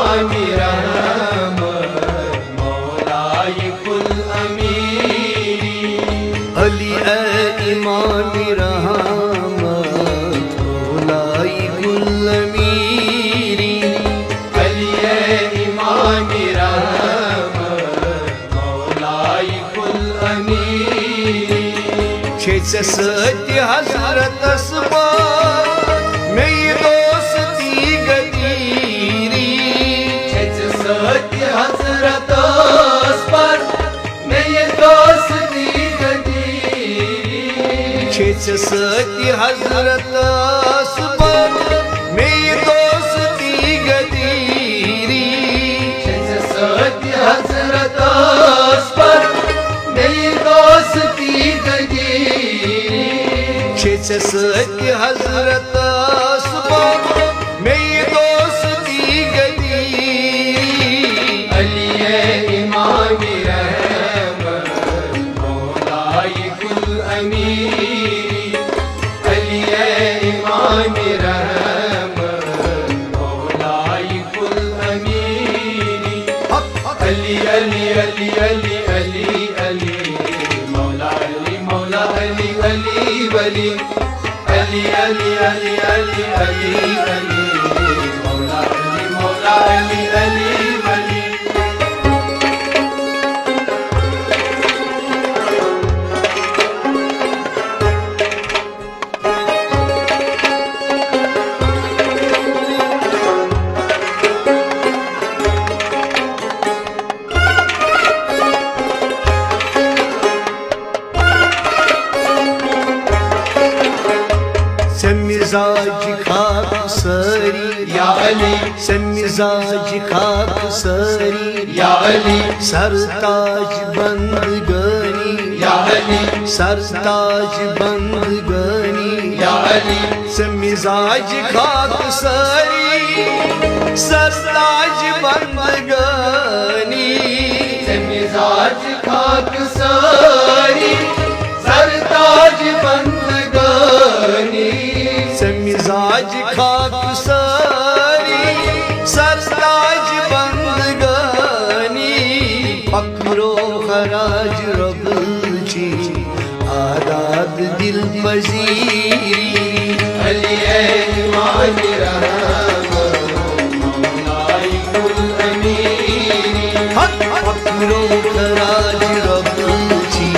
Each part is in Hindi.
इमाम रहमत मौलाए कुल अमीरी। अली इमाम रहमत मौलाए कुल अमीरी। अली इमाम रहमत मौलाए कुल अमीरी। छेच सत्य हजरत में ये दोस्ती गदीरी। छेच सत्य हजरत पर में ये दोस्ती गदीरी। छेच सत्य हजरत में ये दोस्ती गदीरी। छेच सत्य हजरत पर में ये दोस्ती गदीरी। छेच सत्य हजरत में ये दोस्ती गदीरी। अली इमाम रहमत मौलाए कुल अमीरी। अली इमाम रहमत मौलाए कुल अमीरी। अली अली अली अली अली अली मौला अली मौला अली अली वली। अली अली अली अली अली अली मौला अली अली वली। मिजाज खाक सरी या अली मिजाज खाक सरी। या अली सरताज बंदगनी या अली सरताज बंदगनी। या अली मिजाज खाक सरी सरताज बंदगनी। मिजाज खाक सारी सरताज बंदगानी। मिजाज खाक सरी सरताज बंदगनी। फकरो खराज रबची आदाद दिल पजीरी। अली इमाम रहमत मौलाए कुल अमीरी। फकरो खराज रबची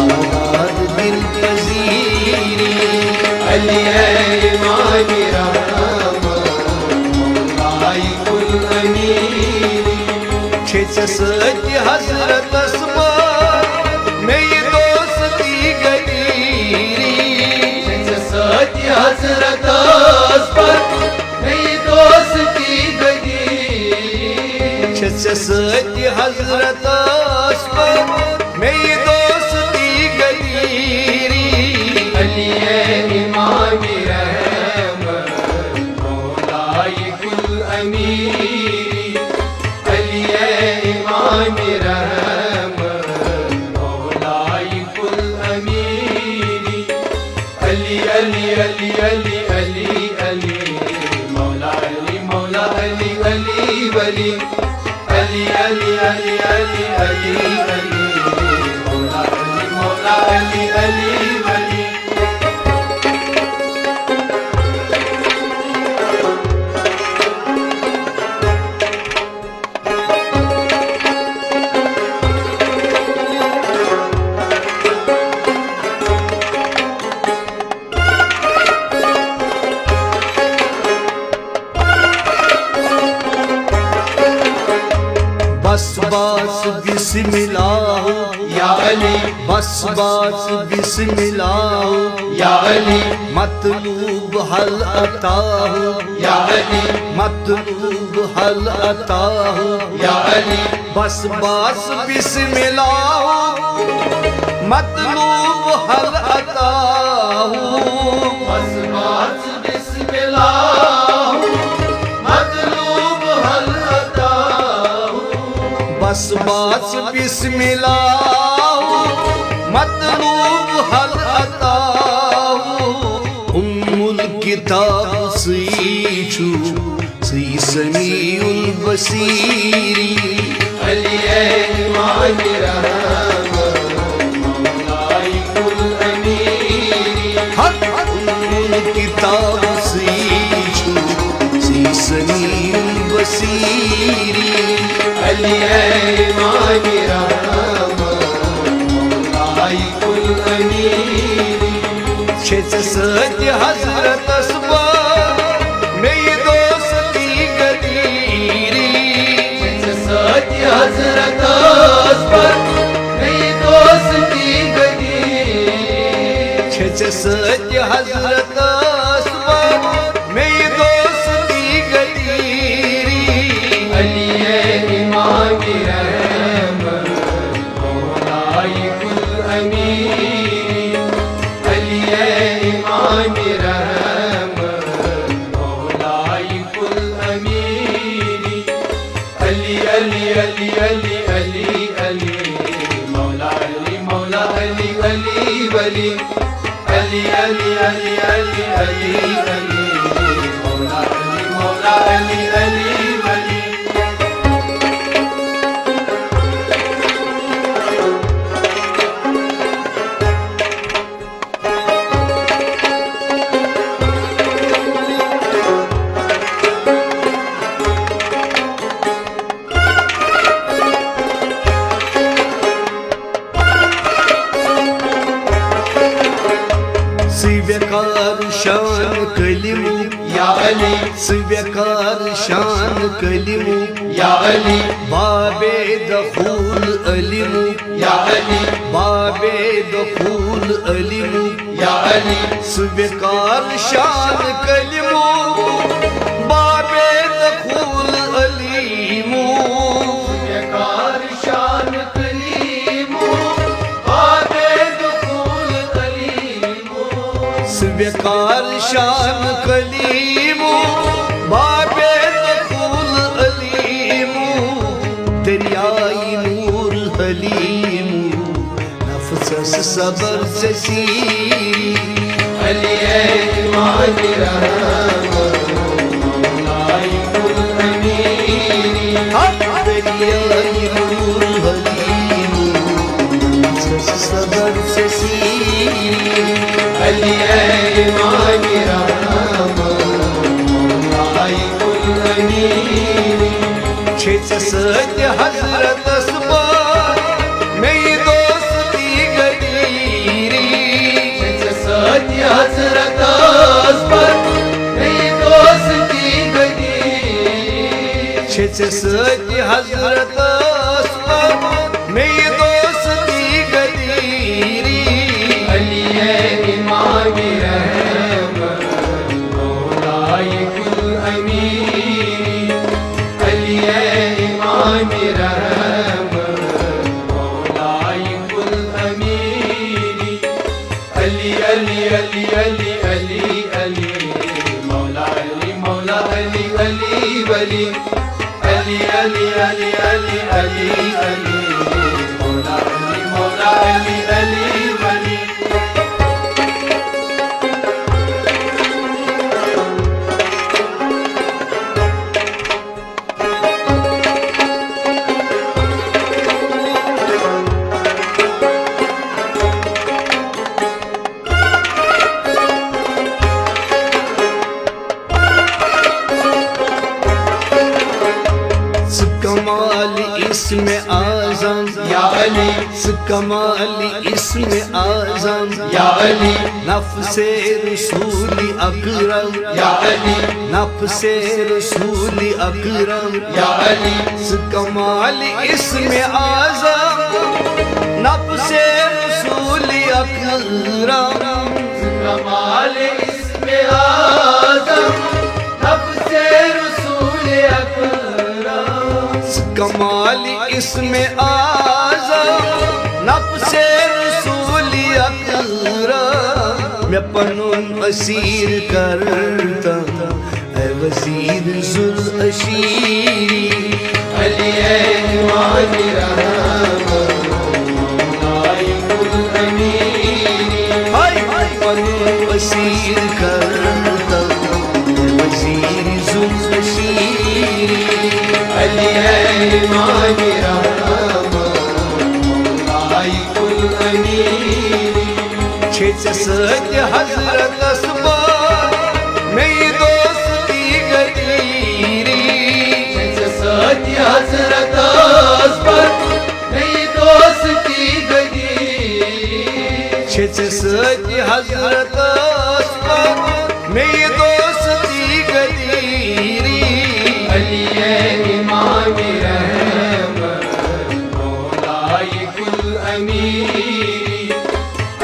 आदाद दिल पजीरी। अली इमाम रहमत मौलाए कुल अमीरी। छेच सत्य हजरत में ये दोस्ती गदीरी। छेच सत्य हजरत पर में ये दोस्ती गदीरी। छेच सत्य हजरत में ये दोस्ती गदीरी। अली इमाम रहमत मौलाए कुल अमीरी। अली इमाम रहमत मौलाए कुल अमीरी। अली अली अली अली अली अली मौला अली अली वली। अली अली अली अली अली अली मौला अली अली वली। बस बास बिस्मिल्लाह या अली बस बास बिस्मिल्लाह। या अली मतलूब हल अता हो या अली मतलूब हल अता हो। या अली बस बास बिस्मिल्लाह मतलूब हल अता हो। बस बात बिस्मिल्लाह मतलूब हल अता। बस बास बिस्मिल्लाह मतलूब हल अता हो। उम्मुल किताब सीचू सी समीउल बसीरी अली ईमान रहम मौलाई कुल अमीरी हक किताब सीछू सीसनी बसीरी अली ईमान रहम मौलाई कुल अमीरी छेच सत्य हजरत असबार में ये दोस्ती गदीरी सत्य हजरत असबर मेरी दोस्ती गदीरी छेच सत्य हजरत असबार में ये दोस्ती गदीरी अली इमाम रहम मौलाई कुल अमीरी अली इमाम रहम मौलाई कुल अमीरी अली अली अली अली अली अली मौला अली अली वली अली अली अली अली अली अली मौला अली अली वली सिव्यकार शान कलिमू या अली सिव्यकार शान कलिमू या अली बाबे दखूल अलिमू या अली बाबे दखूल अलिमू या अली सिव्यकार शान कलिमू बाबे दखूल अलिमू बेकार शान कलीमो बाबे दुखूल कलीमो सिव्यकार शान कलीमू बाबे दखूल अलीमू दरियाई नूर हलीमू नफस सबर जसीरी अली ईमान रहम मौलाई कुल अमीरी दरियाई नूर हलीमू नफस सबर जसीरी अली ईमान रहम मौलाई कुल अमीरी छेच सत्य हजरत असबार में ये दोस्ती गदीरी सत्य हजरत असबर मेरी दोस्ती गदीरी छेच सत्य हजरत असबार में ये दोस्ती गदीरी अली इमाम रहम मौलाई कुल अमीरी अली इमाम रहम मौलाई कुल अमीरी अली अली अली अली अली अली मौला अली अली वली अली अली अली अली अली अली मौला अली अली वली कमाल इसमें आजम या अली कमाल इसमें आजम या अली नफ्से रसूली अकरम या अली नफ्से रसूली अकरम या अली कमाल इसमें आजम नफ्से रसूली अकरम कमाल इसमें आज़म नफ्से रसूल अकरम कमाल इसमें आजम नफ्से रसूली अकरम मैं पनुन असीर करता है वजीर जुल अशीरी अली ईमान रहम मौलाई कुल अमीरी पनुन असीर करता है वजीर जुल अशीरी सत्य हजरत मेरी दोस्ती गदीरी सत्य हजरत मेरी दोस्ती गदीरी सत्य हजरत मेरी दोस्ती गदीरी अली इमाम रहमत मौलाए कुल अमीरी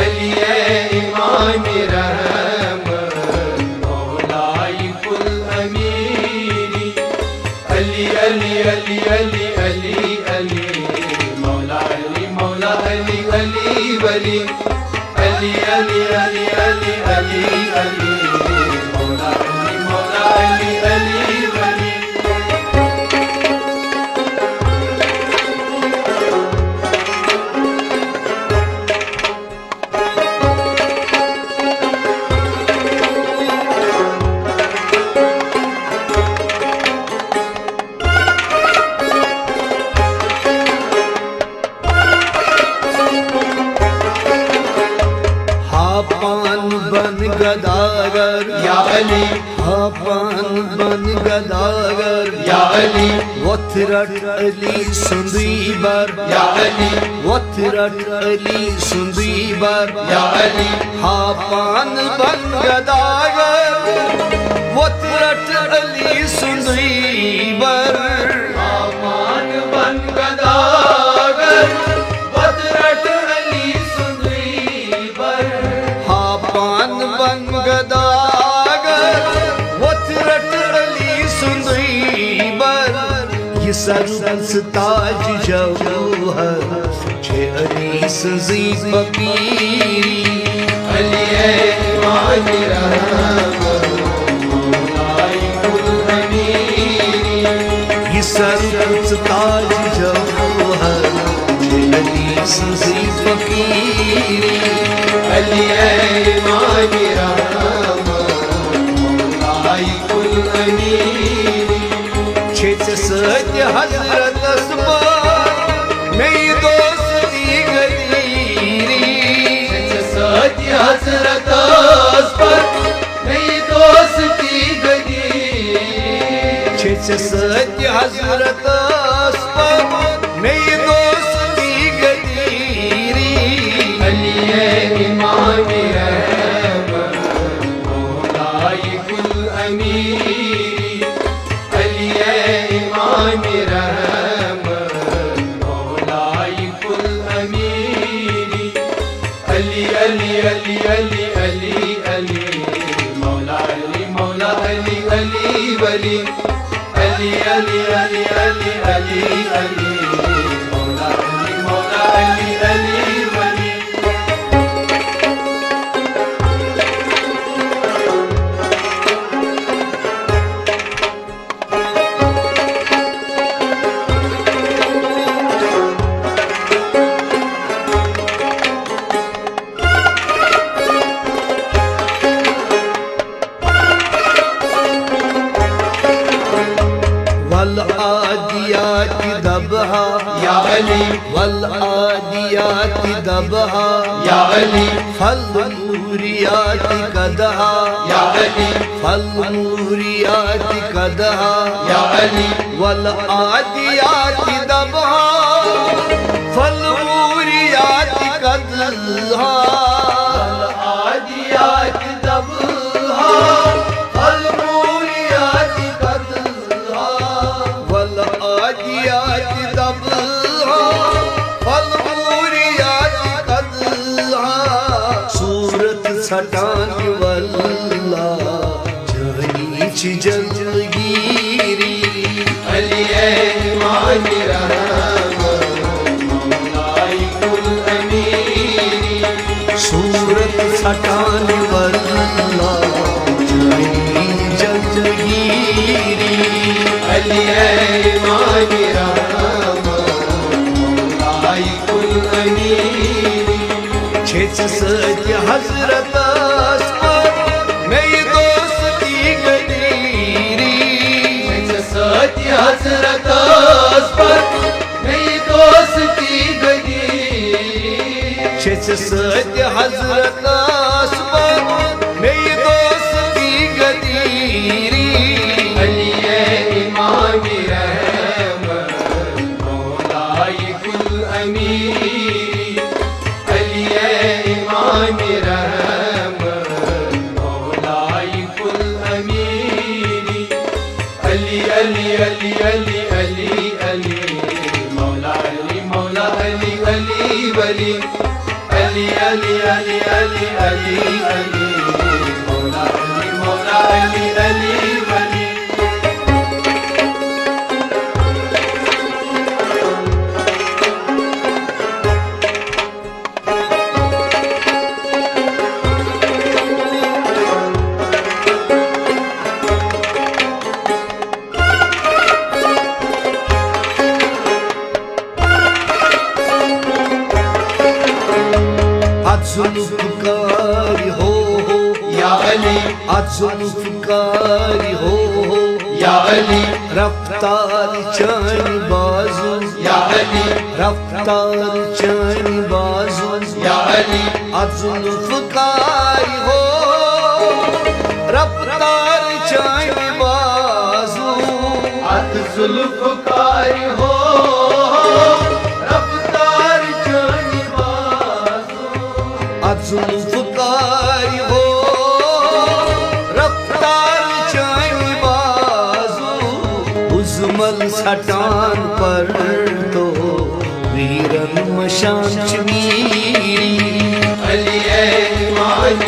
अली इमाम रहमत मौलाए कुल अमीरी अली अली अली अली अली अली मौला अली अली वली अली अली अली अली अली अली मौला अली अली वली हापान बन गदागर या अली हापान बन गदागर या अली वथरट अली सुंदीबर या अली वथरट अली सुंदीबर या अली हापान बन गदागर वथरट अली सुंदीबर आमान बन गदागर वदरट अली सुंदरीबर हापान बन गदागर वथरट अली सुंदीबर ये सरबंस ताज जौहर छे अली सजी फकीरी अली इमाम रहमत मौलाए कुल अमीरी ये सरबंस ताज जौहर छे अली सजी फकीरी अली इमाम रहमत मौलाए कुल अमीरी छे सत्य हजरत मेरी दोस्ती गदीरी सत्य हजरत मेरी दोस्ती गदीरी छे सत्य हजरत मेरी दोस्ती गदीरी अली इमाम रहमत मौलाए कुल अमीरी अली इमाम रहमत मौलाए कुल अमीरी अली अली अली अली अली अली मौला अली अली वली अली अली अली अली अली अली मौला अली अली वली वल आदियात दबहा या अली वल आदियात दबहा या अली फल नूरियात कदहा या अली फल नूरियात कदहा या अली वल आदियात दबहा फल नूरियात कदहा आदियात दबहा फल मूरियात कदहा वल आदियात दबहा फल नूरियात कदहा सूरत सटान वल्ला जहीच जलगीरी अली इमाम रहमत मौलाए कुल अमीरी सूरत सटान वल्ला जहीच जलगीरी अली इमाम रहमत मौलाए कुल अमीरी छे सत्य हजरत मेरी दोस्ती गदीरी सत्य हजरत मेरी दोस्ती गदीरी सत्य हजरत अली अली अली अली अली मौला अली अली वली अली अली अली अली अली अली मौला अली अली वली जुल्फ़िकारी हो या अली जुल्फ़िकारी हो या अली रफ्तार चानी बाजू या अली रफ्तार चानी बाजू या अली जुल्फ़िकारी हो रफ्तार चानी बाजू जुल्फ़िकार हो रफ्तार चानी जुल्फ़िकारी हो रफ्तार चानी बाजू उज़्मल सटान पर तो वीरन मशान चमीरी अली ईमान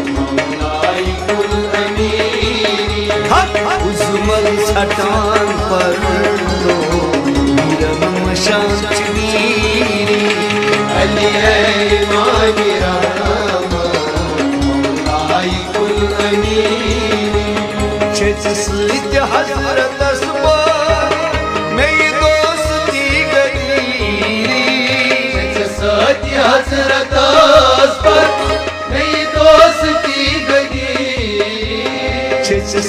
मौलाई कुल अमीरी उज़्मल सटान पर तो वीरन मशान चमीरी अली ईमान मौलाई कुल अमीरी सत्य हजरत असबर मेरी दोस्ती गरीरी सत्य हजरत असबर मेरी दोस्ती गरीरी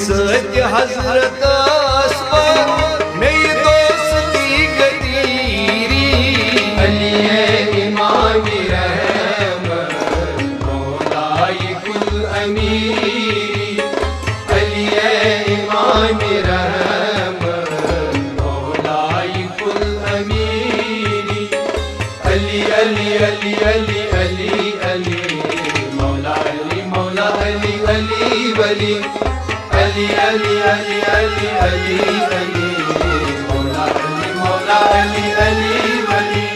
सत्य हजरत असबर मेरी दोस्ती गरीरी अली इमाम रहमत मौलाई कुल अमीरी अली इमाम रहमत मौलाई कुल अमीरी अली अली अली अली अली अली मौला अली अली वली अली अली अली अली अली अली मौला अली अली वली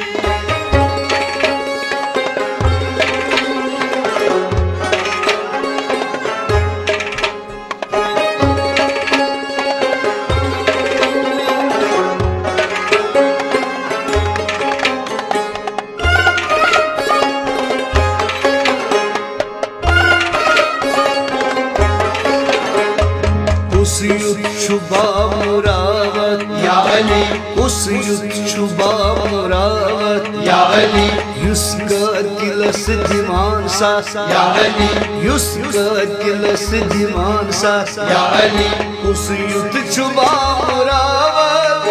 उस युद्ध शुभा मुरावत या अली उस युद्ध शुभा मुरावत या अली युस्का दिलस दिमान सा या अली युस्का दिलस दिमान सा या अली उस युद्ध शुभा मुरावत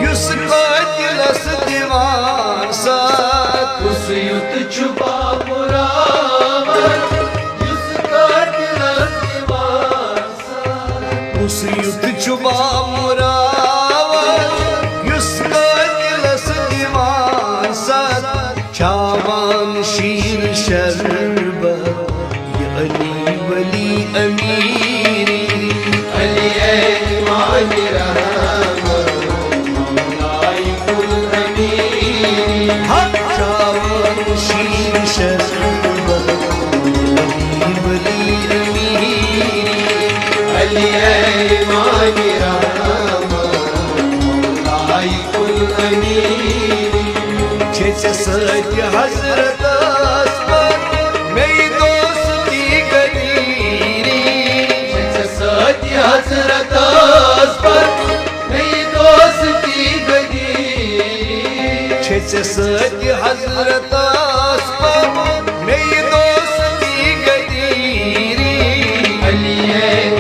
युस्का दिलस दिमान सा उस युद्ध छुपा मुरावत युस्का दिलस दिवासा उस युद्ध शुभा मुरावत युस्का दिलस दिमान सा चावान शीर शरबत या अली वली अमीरी अली ईमान रहमत मौलाई कुल अमीरी चावान शीर शरबत या अली वली अमीरी अली ईमान रहमत मौलाई कुल अमीरी सत्य हजरत असबर मेरी दोस्ती गरीरी सत्य हजरत असबर मेरी दोस्ती गरीरी सत्य हजरत असबर मेरी दोस्ती गरीरी अली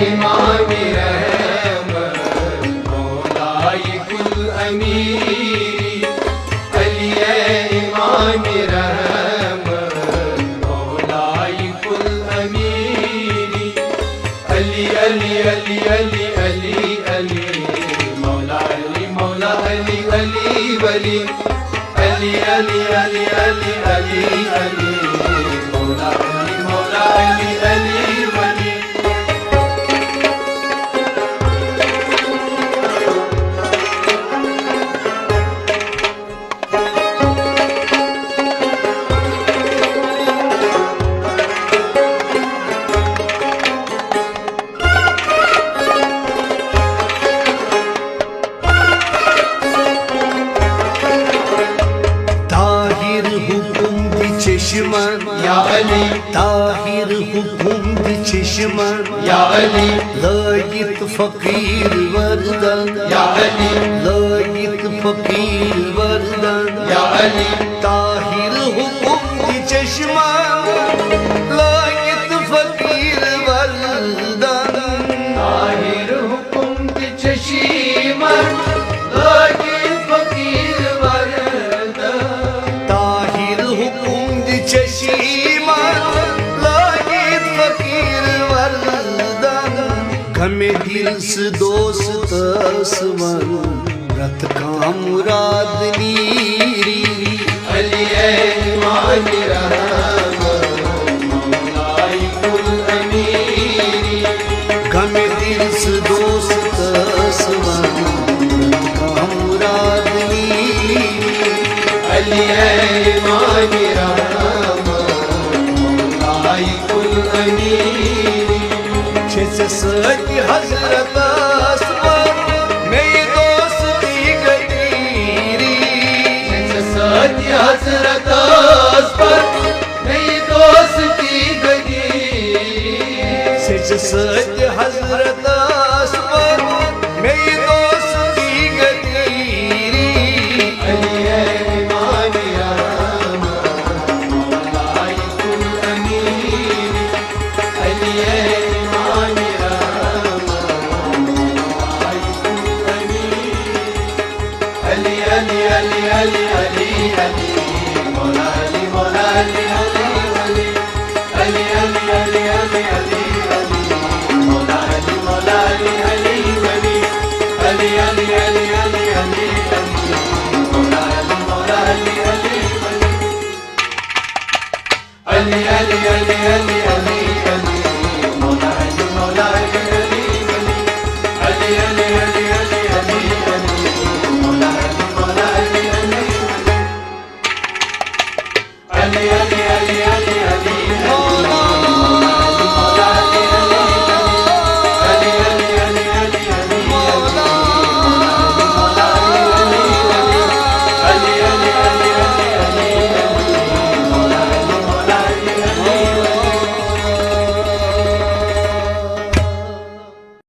इमाम रहमत मौलाई कुल अमीरी अली इमाम रहमत मौलाई कुल अमीरी अली अली अली अली अली अली मौला अली अली वली अली अली अली अली अली अली मौला अली अली वली अली ताहिर हुकुम चश्मन या अली लायत फकीर वरदान या अली लायत फकीर वरदान या अली ताहिर हुकुम चश्मन लायत फकीर वरदान ताहिर हुकुम की चशीमन लागिन फकीर वरद ताहिर हुकुम चश्मन लायत फकीर वरदान गमे दिल से दोस्त असवर रत का मुराद नीरी अली ईमान रहम मौलाई कुल अमीरी गमे दिल से दोस्त असवर रत का मुराद नीरी अली ईमान रहम मौलाई कुल अमीरी छे सच हजरत असवर मेरी दोस्ती गदीरी सत्य हजरत पर नहीं दोस्ती गई सच सच हजरत असवर मेरी दोस्ती गदीरी अली ईमान रहम मौलाई कुल अमीरी अली ईमान रहम मौलाई कुल अमीरी अली अली अली अली अली अली मौला अली मौला अली अली अली अली अली अली अली अली मौला अली मौला अली अली अली अली अली अली अली अली मौला अली मौला अली अली अली अली अली अली अली अली मौला अली मौला अली अली अली अली अली अली अली मौला अली मौला अली अली अली अली